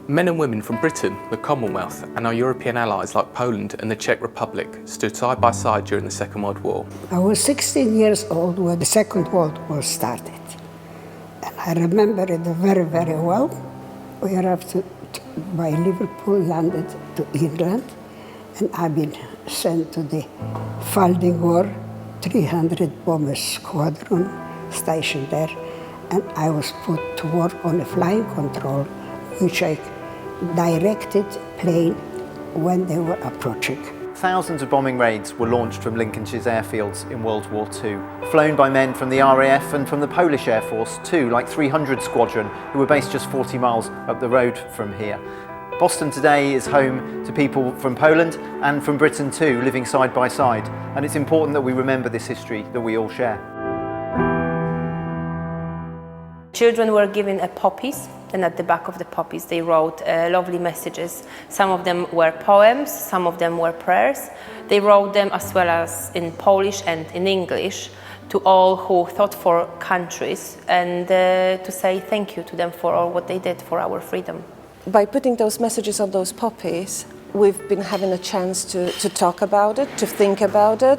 Men and women from Britain, the Commonwealth, and our European allies like Poland and the Czech Republic stood side by side during the Second World War. I was 16 years old when the Second World War started. And I remember it very, very well. We arrived by Liverpool, landed to England, and I've been sent to the Founding War 300 Bombers Squadron stationed there, and I was put to work on a flying control, which I directed plane when they were approaching. Thousands of bombing raids were launched from Lincolnshire's airfields in World War II, flown by men from the RAF and from the Polish Air Force too, like 300 Squadron, who were based just 40 miles up the road from here. Boston today is home to people from Poland and from Britain too, living side by side, and it's important that we remember this history that we all share. Children were given poppies, and at the back of the poppies they wrote lovely messages. Some of them were poems, some of them were prayers. They wrote them as well as in Polish and in English to all who fought for countries, and to say thank you to them for all what they did for our freedom. By putting those messages on those poppies, we've been having a chance to talk about it, to think about it.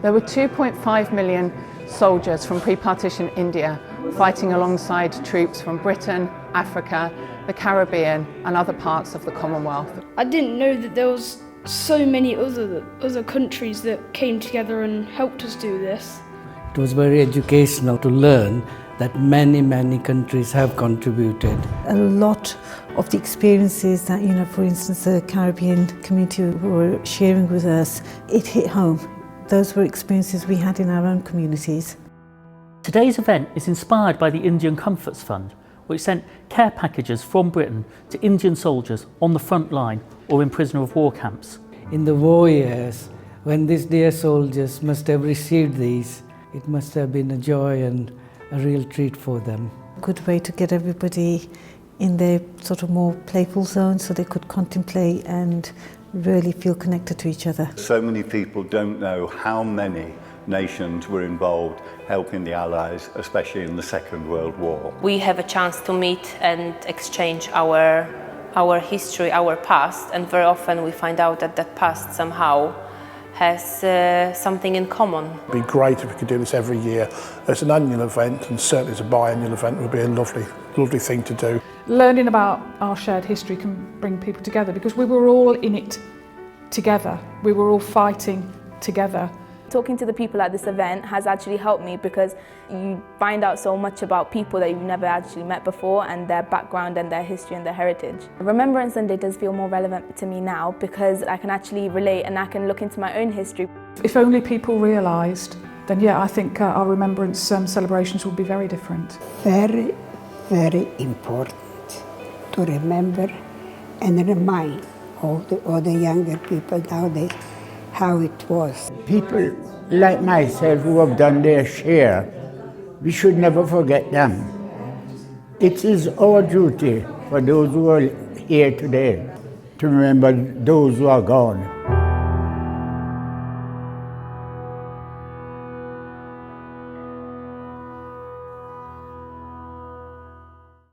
There were 2.5 million soldiers from pre-partition India fighting alongside troops from Britain, Africa, the Caribbean and other parts of the Commonwealth. I didn't know that there was so many other countries that came together and helped us do this. It was very educational to learn that many countries have contributed. A lot of the experiences that, for instance, the Caribbean community were sharing with us, it hit home. Those were experiences we had in our own communities. Today's event is inspired by the Indian Comforts Fund, which sent care packages from Britain to Indian soldiers on the front line or in prisoner of war camps. In the war years, when these dear soldiers must have received these, it must have been a joy and a real treat for them. A good way to get everybody in their sort of more playful zone so they could contemplate and really feel connected to each other. So many people don't know how many nations were involved helping the Allies, especially in the Second World War. We have a chance to meet and exchange our history, our past, and very often we find out that that past somehow has something in common. It'd be great if we could do this every year as an annual event, and certainly as a biannual event would be a lovely thing to do. Learning about our shared history can bring people together because we were all in it together. We were all fighting together. Talking to the people at this event has actually helped me because you find out so much about people that you've never actually met before and their background and their history and their heritage. Remembrance Sunday does feel more relevant to me now because I can actually relate and I can look into my own history. If only people realised, then yeah, I think our remembrance celebrations would be very different. Very, very important to remember and remind all the younger people nowadays how it was. People like myself who have done their share, we should never forget them. It is our duty for those who are here today to remember those who are gone.